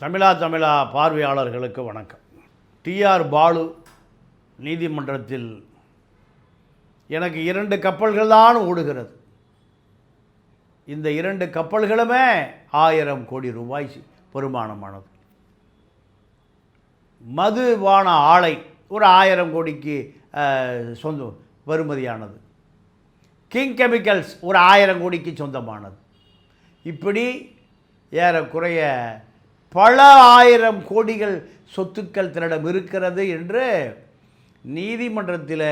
தமிழா பார்வையாளர்களுக்கு வணக்கம். டிஆர் பாலு நீதிமன்றத்தில் எனக்கு 2 கப்பல்கள் தான் ஓடுகிறது. இந்த 2 கப்பல்களுமே 1000 கோடி ரூபாய் பெருமானமானது. மதுபான ஆலை ஒரு 1000 கோடிக்கு சொந்த பெறுமதியானது. கிங் கெமிக்கல்ஸ் ஒரு 1000 கோடிக்கு சொந்தமானது. இப்படி ஏறக்குறைய பல 1000 கோடிகள் சொத்துக்கள் தன்னிடம் இருக்கிறது என்று நீதிமன்றத்தில்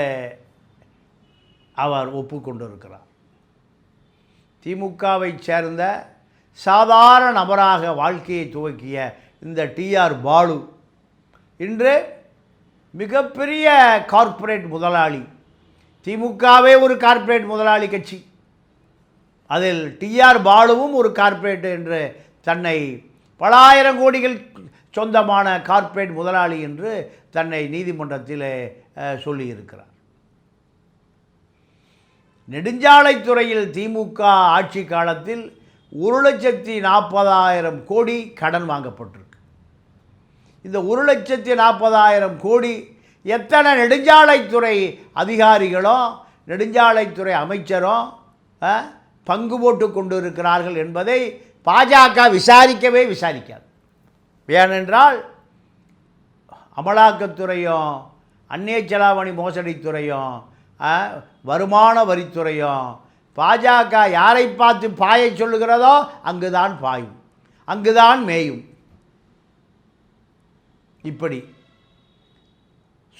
அவர் ஒப்புக்கொண்டிருக்கிறார். திமுகவை சேர்ந்த சாதாரண நபராக வாழ்க்கையை துவக்கிய இந்த டிஆர் பாலு இன்று மிகப்பெரிய கார்ப்பரேட் முதலாளி. திமுகவே ஒரு கார்ப்பரேட் முதலாளி கட்சி, அதில் டிஆர் பாலுவும் ஒரு கார்ப்பரேட் என்று தன்னை பல 1000 கோடிகள் சொந்தமான கார்ப்பரேட் முதலாளி என்று தன்னை நீதிமன்றத்தில் சொல்லியிருக்கிறார். நெடுஞ்சாலைத்துறையில் திமுக ஆட்சி காலத்தில் 1,40,000 கோடி கடன் வாங்கப்பட்டிருக்கு. இந்த 1,40,000 கோடி எத்தனை நெடுஞ்சாலைத்துறை அதிகாரிகளும் நெடுஞ்சாலைத்துறை அமைச்சரும் பங்கு போட்டு கொண்டு இருக்கிறார்கள் என்பதை பாஜக விசாரிக்கவே விசாரிக்காது. ஏனென்றால் அமலாக்கத்துறையும் அந்நிய செலாவணி மோசடித்துறையும் வருமான வரித்துறையும் பாஜக யாரை பார்த்து பாயை சொல்லுகிறதோ அங்குதான் பாயும், அங்குதான் மேயும். இப்படி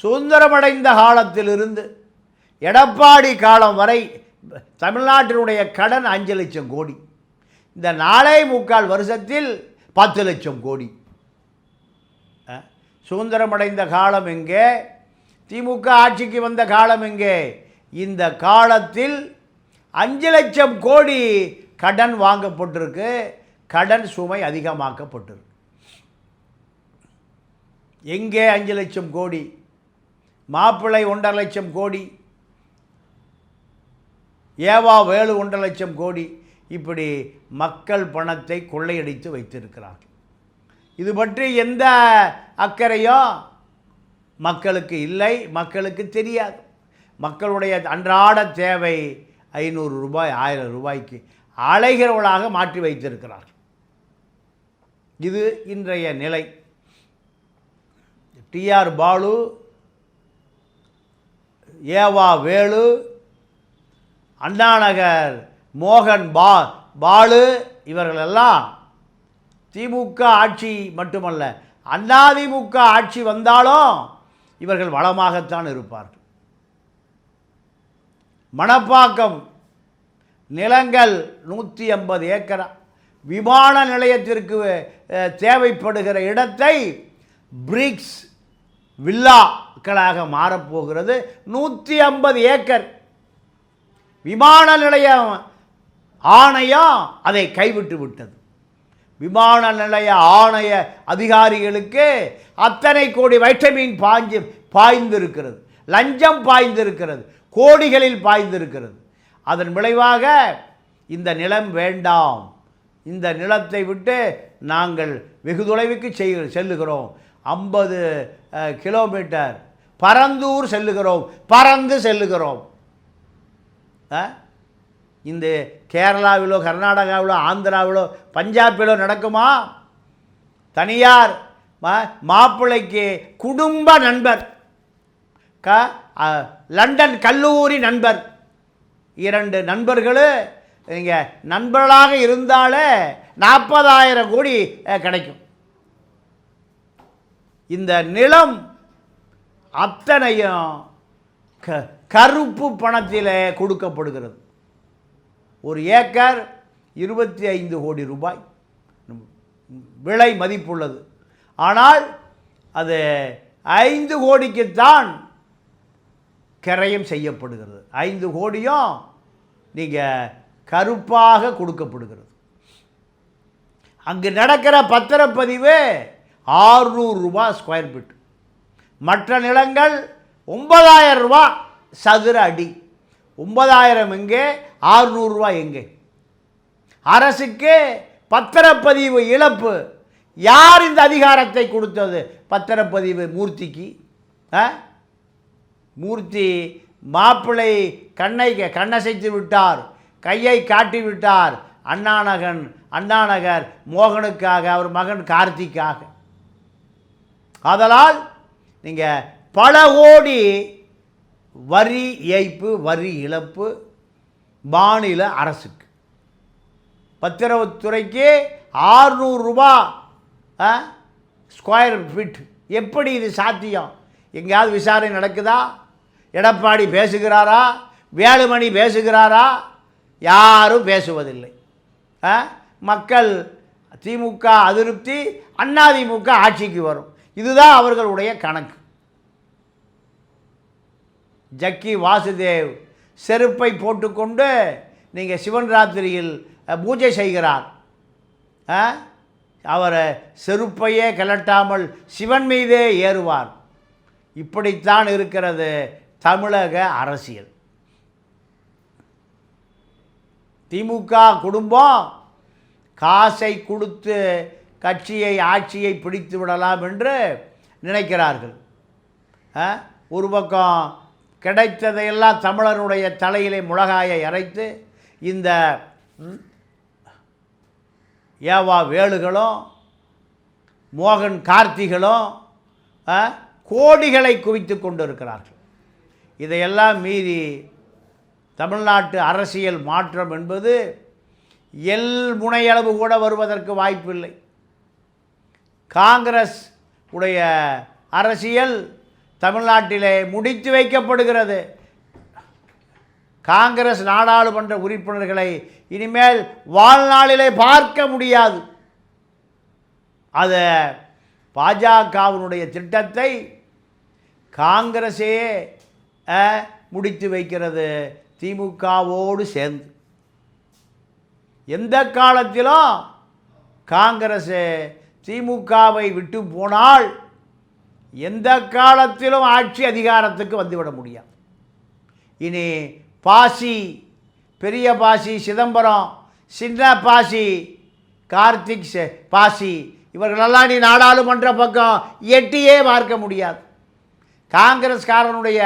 சுதந்திரமடைந்த காலத்திலிருந்து எடப்பாடி காலம் வரை தமிழ்நாட்டினுடைய கடன் 5 லட்சம் கோடி. இந்த 4.25 வருஷத்தில் 10 லட்சம் கோடி. சுதந்திரமடைந்த காலம் எங்கே? திமுக ஆட்சிக்கு வந்த காலம் எங்கே? இந்த காலத்தில் 5 லட்சம் கோடி கடன் வாங்கப்பட்டிருக்கு. கடன் சுமை அதிகமாக்கப்பட்டிருக்கு. எங்கே 5 லட்சம் கோடி? மாப்பிள்ளை 1.5 லட்சம் கோடி, ஏவா வேலு 1.5 லட்சம் கோடி. இப்படி மக்கள் பணத்தை கொள்ளையடித்து வைத்திருக்கிறார்கள். இது பற்றி எந்த அக்கறையோ மக்களுக்கு இல்லை, மக்களுக்கு தெரியாது. மக்களுடைய அன்றாட தேவை 500 ரூபாய் 1000 ரூபாய்க்கு அலைகிறவளாக மாற்றி வைத்திருக்கிறார்கள். இது இன்றைய நிலை. டிஆர் பாலு, ஏவா வேலு, அண்ணாநகர் மோகன் பாலு இவர்களெல்லாம் திமுக ஆட்சி மட்டுமல்ல, அதிமுக ஆட்சி வந்தாலும் இவர்கள் வளமாகத்தான் இருப்பார்கள். மணப்பாக்கம் நிலங்கள் 150 ஏக்கரா விமான நிலையத்திற்கு தேவைப்படுகிற இடத்தை பிரிக்ஸ் வில்லாக்களாக மாறப்போகிறது. 150 ஏக்கர் விமான நிலையம் ஆணையம் அதை கைவிட்டு விட்டது. விமான நிலைய ஆணைய அதிகாரிகளுக்கு அத்தனை கோடி வைட்டமின் பாய்ந்திருக்கிறது, லஞ்சம் பாய்ந்திருக்கிறது, கோடிகளில் பாய்ந்திருக்கிறது. அதன் விளைவாக இந்த நிலம் வேண்டாம், இந்த நிலத்தை விட்டு நாங்கள் வெகு தொலைவுக்கு செல்லுகிறோம், 50 கிலோமீட்டர் பரந்தூர் செல்லுகிறோம், பறந்து செல்லுகிறோம். இந்த கேரளாவிலோ கர்நாடகாவிலோ ஆந்திராவிலோ பஞ்சாபிலோ நடக்குமா? தனியார் மாப்பிள்ளைக்கு குடும்ப நண்பர், லண்டன் கல்லூரி நண்பர், 2 நண்பர்கள் நீங்கள் நண்பர்களாக இருந்தாலே 40,000 கோடி கிடைக்கும். இந்த நிலம் அத்தனையும் கருப்பு பணத்தில் கொடுக்கப்படுகிறது. ஒரு ஏக்கர் 25 கோடி ரூபாய் விலை மதிப்புள்ளது. ஆனால் அது 5 கோடிக்குத்தான் கிரயம் செய்யப்படுகிறது. 5 கோடியும் நீங்கள் கருப்பாக கொடுக்கப்படுகிறது. அங்கு நடக்கிற பத்திரப்பதிவு 600 ரூபாய் ஸ்கொயர் ஃபீட். மற்ற நிலங்கள் 9,000 ரூபா சதுர அடி. 9,000 எங்கே, 600 ரூபாய் எங்கே? அரசுக்கு பத்திரப்பதிவு இழப்பு யார் இந்த அதிகாரத்தை கொடுத்தது? பத்திரப்பதிவு மூர்த்திக்கு. மூர்த்தி மாப்பிள்ளை கண்ணசைத்து விட்டார், கையை காட்டி விட்டார். அண்ணாநகர் மோகனுக்காக, அவர் மகன் கார்த்திக்காக. ஆதலால் நீங்கள் பல கோடி வரி ஏய்ப்பு, வரி இழப்பு மாநில அரசுக்கு. பத்திரத்துறைக்கு 600 ரூபா ஸ்கொயர் ஃபீட். எப்படி இது சாத்தியம்? எங்கேயாவது விசாரணை நடக்குதா? எடப்பாடி பேசுகிறாரா? வேலுமணி பேசுகிறாரா? யாரும் பேசுவதில்லை. மக்கள் திமுக அதிருப்தி, அதிமுக ஆட்சிக்கு வரும். இதுதான் அவர்களுடைய கணக்கு. ஜக்கி வாசுதேவ் செருப்பை போட்டுக்கொண்டு நீங்கள் சிவன் ராத்திரியில் பூஜை செய்கிறார். அவர் செருப்பையே கலட்டாமல் சிவன் மீதே ஏறுவார். இப்படித்தான் இருக்கிறது தமிழக அரசியல். திமுக குடும்பம் காசை கொடுத்து கட்சியை, ஆட்சியை பிடித்து விடலாம் என்று நினைக்கிறார்கள். ஒரு பக்கம் கிடைத்ததையெல்லாம் தமிழனுடைய தலையிலே முளகாயை அரைத்து இந்த ஏவா வேலுகளும் மோகன் கார்த்திகளும் கோடிகளை குவித்து கொண்டிருக்கிறார்கள். இதையெல்லாம் மீறி தமிழ்நாட்டு அரசியல் மாற்றம் என்பது முனையளவு கூட வருவதற்கு வாய்ப்பில்லை. காங்கிரஸ் உடைய அரசியல் தமிழ்நாட்டிலே முடித்து வைக்கப்படுகிறது. காங்கிரஸ் நாடாளுமன்ற உறுப்பினர்களை இனிமேல் வாழ்நாளிலே பார்க்க முடியாது. அதை பாஜகவினுடைய திட்டத்தை காங்கிரஸே முடித்து வைக்கிறது, திமுகவோடு சேர்ந்து. எந்த காலத்திலும் காங்கிரஸ் திமுகவை விட்டு போனால் எந்த காலத்திலும் ஆட்சி அதிகாரத்துக்கு வந்துவிட முடியாது. இனி பாசி, பெரிய பாசி சிதம்பரம், சின்ன பாசி கார்த்திக் பாசி, இவர்களெல்லாம் நீ நாடாளுமன்ற பக்கம் எட்டியே பார்க்க முடியாது. காங்கிரஸ்காரனுடைய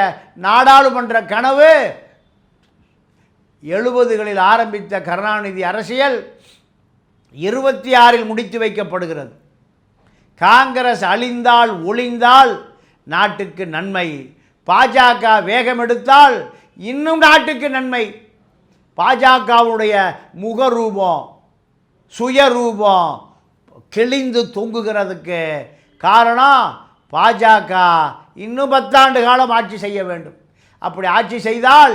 நாடாளுமன்ற கனவு 70களில் ஆரம்பித்த கருணாநிதி அரசியல் 26இல் முடித்து வைக்கப்படுகிறது. காங்கிரஸ் அழிந்தால் ஒளிந்தால் நாட்டுக்கு நன்மை, பாஜக வேகம் எடுத்தால் இன்னும் நாட்டுக்கு நன்மை. பாஜகவுடைய முகரூபம், சுயரூபம் கிழிந்து தொங்குகிறதுக்கு காரணம் பாஜக இன்னும் 10 ஆண்டு காலம் ஆட்சி செய்ய வேண்டும். அப்படி ஆட்சி செய்தால்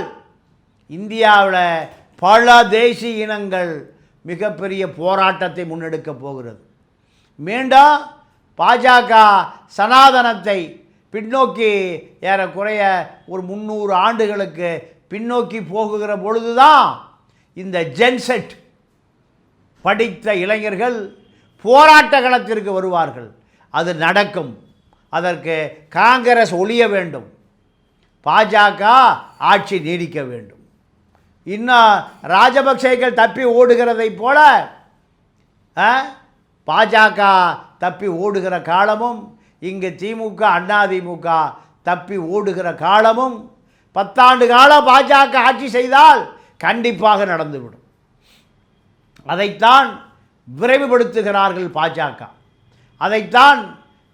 இந்தியாவில் பல தேசிய இனங்கள் மிகப்பெரிய போராட்டத்தை முன்னெடுக்க போகிறது. மீண்டும் பாஜக சனாதனத்தை பின்னோக்கி ஏறக்குறைய ஒரு 300 ஆண்டுகளுக்கு பின்னோக்கி போகுகிற பொழுதுதான் இந்த ஜென்செட் படித்த இளைஞர்கள் போராட்ட களத்திற்கு வருவார்கள். அது நடக்கும். அதற்கு காங்கிரஸ் ஒழிய வேண்டும், பாஜக ஆட்சி நீடிக்க வேண்டும். இன்னும் ராஜபக்சேக்கள் தப்பி ஓடுகிறதை போல பாஜக தப்பி ஓடுகிற காலமும், இங்கு திமுக அதிமுக தப்பி ஓடுகிற காலமும் 10 ஆண்டு காலம் பாஜக ஆட்சி செய்தால் கண்டிப்பாக நடந்துவிடும். அதைத்தான் விரைவுபடுத்துகிறார்கள் பாஜக. அதைத்தான்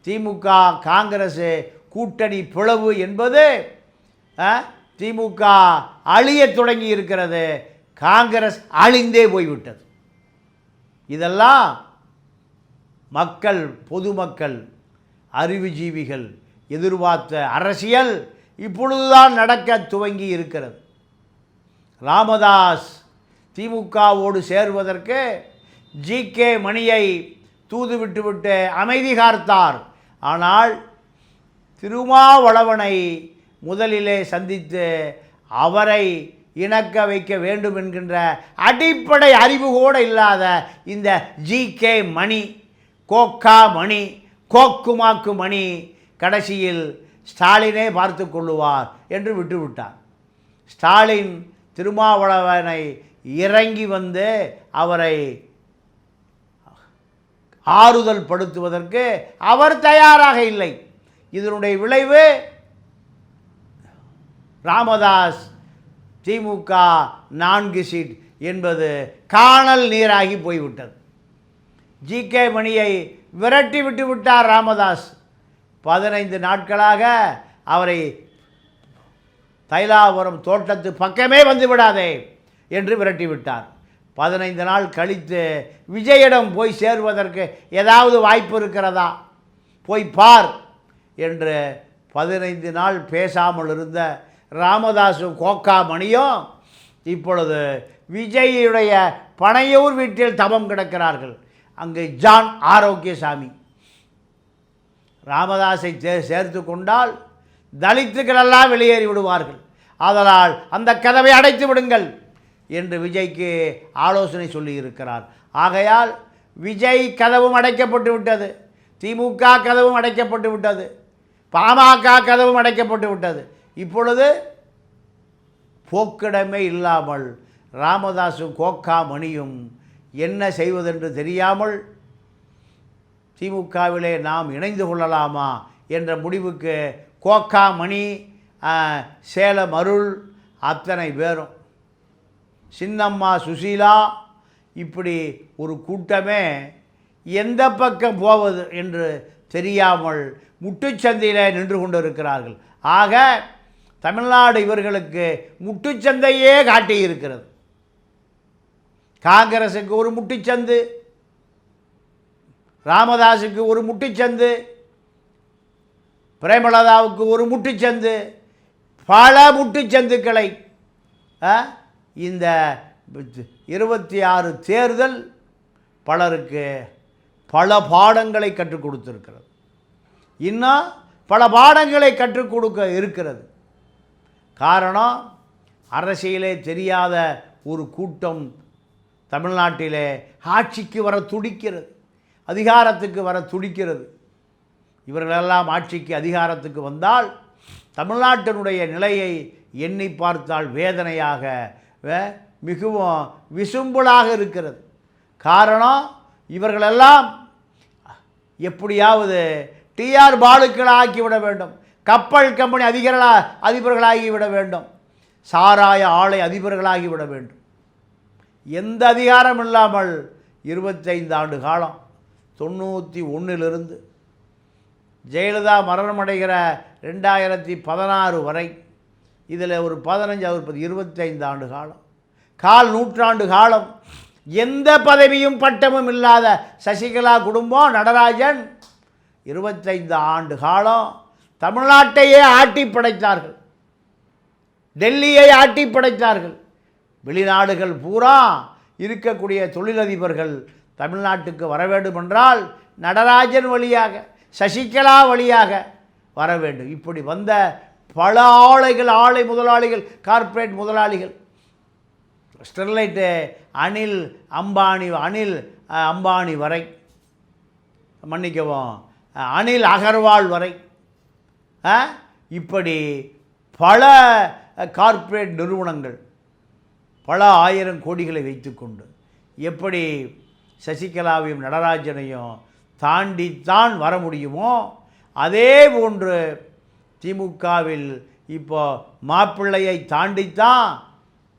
திமுக காங்கிரஸ் கூட்டணி பிளவு என்பது திமுக அழிய தொடங்கி இருக்கிறது, காங்கிரஸ் அழிந்தே போய்விட்டது. இதெல்லாம் மக்கள், பொதுமக்கள், அறிவுஜீவிகள் எதிர்பார்த்த அரசியல் இப்பொழுதுதான் நடக்க துவங்கி இருக்கிறது. ராமதாஸ் திமுகவோடு சேருவதற்கு GK மணியை தூதுவிட்டுவிட்டு அமைதி காத்தார். ஆனால் திருமாவளவனை முதலிலே சந்தித்து அவரை இணக்க வைக்க வேண்டும் என்கின்ற அடிப்படை அறிவு கூட இல்லாத இந்த GK மணி, கோக்கா மணி, கோக்குமாக்கு மணி கடைசியில் ஸ்டாலினே பார்த்து கொள்ளுவார் என்று விட்டுவிட்டார். ஸ்டாலின் திருமாவளவனை இறங்கி வந்து அவரை ஆறுதல் படுத்துவதற்கு அவர் தயாராக இல்லை. இதனுடைய விளைவு ராமதாஸ் திமுக 4 சீட் என்பது காணல் நீராகி போய்விட்டது. ஜி.கே. மணியை விரட்டி விட்டு விட்டார் ராமதாஸ். 15 நாட்களாக அவரை தைலாபுரம் தோட்டத்து பக்கமே வந்து விடாதே என்று விரட்டிவிட்டார். 15 நாள் கழித்து விஜயிடம் போய் சேருவதற்கு ஏதாவது வாய்ப்பு இருக்கிறதா, போய் பார் என்று 15 நாள் பேசாமல் இருந்த ராமதாஸும் கோக்கா மணியும் இப்பொழுது விஜயுடைய பனையூர் வீட்டில் தவம் கிடக்கிறார்கள். அங்கு ஜான் ஆரோக்கியசாமி ராமதாஸை சேர்த்து கொண்டால் தலித்துகளெல்லாம் வெளியேறி விடுவார்கள், ஆதலால் அந்த கதவை அடைத்து விடுங்கள் என்று விஜய்க்கு ஆலோசனை சொல்லியிருக்கிறார். ஆகையால் விஜய் கதவும் அடைக்கப்பட்டு விட்டது, திமுக கதவும் அடைக்கப்பட்டு விட்டது, பாமக கதவும் அடைக்கப்பட்டு விட்டது. இப்பொழுது போக்கிடமே இல்லாமல் ராமதாஸும் கோக்கா மணியும் என்ன செய்வதென்று தெரியாமல் திமுகவிலே நாம் இணைந்து கொள்ளலாமா என்ற முடிவுக்கு கோக்கா மணி, சேலம் அருள், அத்தனை பேரும், சின்னம்மா சுசீலா, இப்படி ஒரு கூட்டமே எந்த பக்கம் போவது என்று தெரியாமல் முட்டுச்சந்தையில் நின்று கொண்டிருக்கிறார்கள். ஆக தமிழ்நாடு இவர்களுக்கு முட்டுச்சந்தையே காட்டியிருக்கிறது. காங்கிரஸுக்கு ஒரு முட்டுச்சந்து, ராமதாஸுக்கு ஒரு முட்டுச்சந்து, பிரேமலதாவுக்கு ஒரு முட்டுச்சந்து, பல முட்டுச்சந்துக்களை இந்த 26 தேர்தல் பலருக்கு பல பாடங்களை கற்றுக் கொடுத்திருக்கிறது. இன்னும் பல பாடங்களை கற்றுக் கொடுக்க இருக்கிறது. காரணம், அரசியலே தெரியாத ஒரு கூட்டம் தமிழ்நாட்டிலே ஆட்சிக்கு வர துடிக்கிறது, அதிகாரத்துக்கு வர துடிக்கிறது. இவர்களெல்லாம் ஆட்சிக்கு அதிகாரத்துக்கு வந்தால் தமிழ்நாட்டினுடைய நிலையை எண்ணி பார்த்தால் வேதனையாக, மிகவும் விசும்பலாக இருக்கிறது. காரணம், இவர்களெல்லாம் எப்படியாவது டிஆர் பாலுக்களை ஆக்கிவிட வேண்டும், கப்பல் கம்பெனி அதிபர்களாகிவிட வேண்டும், சாராய ஆலை அதிபர்களாகிவிட வேண்டும். எந்த அதிகாரம் இல்லாமல் 25 ஆண்டு காலம், 91 ஜெயலலிதா மரணமடைகிற 2016 வரை, இதில் ஒரு 15 25 ஆண்டு காலம், கால் நூற்றாண்டு காலம் எந்த பதவியும் பட்டமும் இல்லாத சசிகலா குடும்பம், நடராஜன் 25 ஆண்டு காலம் தமிழ்நாட்டையே ஆட்டி படைத்தார்கள், டெல்லியை ஆட்டி படைத்தார்கள். வெளிநாடுகள் பூரா இருக்கக்கூடிய தொழிலதிபர்கள் தமிழ்நாட்டுக்கு வர வேண்டும் என்றால் நடராஜன் வழியாக, சசிகலா வழியாக வர வேண்டும். இப்படி வந்த பல ஆலை முதலாளிகள், கார்ப்பரேட் முதலாளிகள், ஸ்டெர்லைட்டு அனில் அம்பானி வரை, மன்னிக்கவும், அனில் அகர்வால் வரை, இப்படி பல கார்ப்பரேட் நிறுவனங்கள் பல ஆயிரம் கோடிகளை வைத்துக்கொண்டு எப்படி சசிகலாவையும் நடராஜனையும் தாண்டித்தான் வர முடியுமோ, அதே போன்று திமுகவில் இப்போ மாப்பிள்ளையை தாண்டித்தான்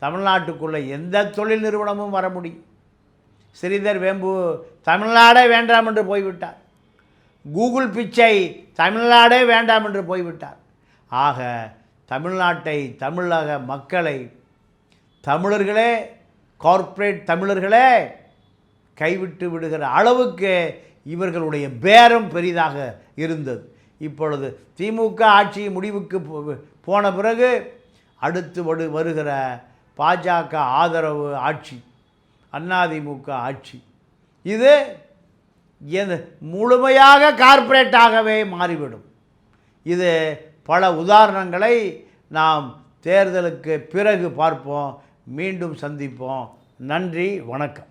தமிழ்நாட்டுக்குள்ளே எந்த தொழில் நிறுவனமும் வர முடியும். ஸ்ரீதர் வேம்பு தமிழ்நாடே வேண்டாம் என்று போய்விட்டார். கூகுள் பிச்சை தமிழ்நாடே வேண்டாம் என்று போய்விட்டார். ஆக தமிழ்நாட்டை, தமிழக மக்களை, தமிழர்களே, கார்ப்பரேட் தமிழர்களே கைவிட்டு விடுகிற அளவுக்கு இவர்களுடைய பேரம் பெரிதாக இருந்தது. இப்பொழுது திமுக ஆட்சி முடிவுக்கு போன பிறகு அடுத்து வருகிற பாஜக ஆதரவு ஆட்சி, அதிமுக ஆட்சி, இது முழுமையாக கார்ப்பரேட்டாகவே மாறிவிடும். இது பல உதாரணங்களை நாம் தேர்தலுக்கு பிறகு பார்ப்போம். மீண்டும் சந்திப்போம். நன்றி, வணக்கம்.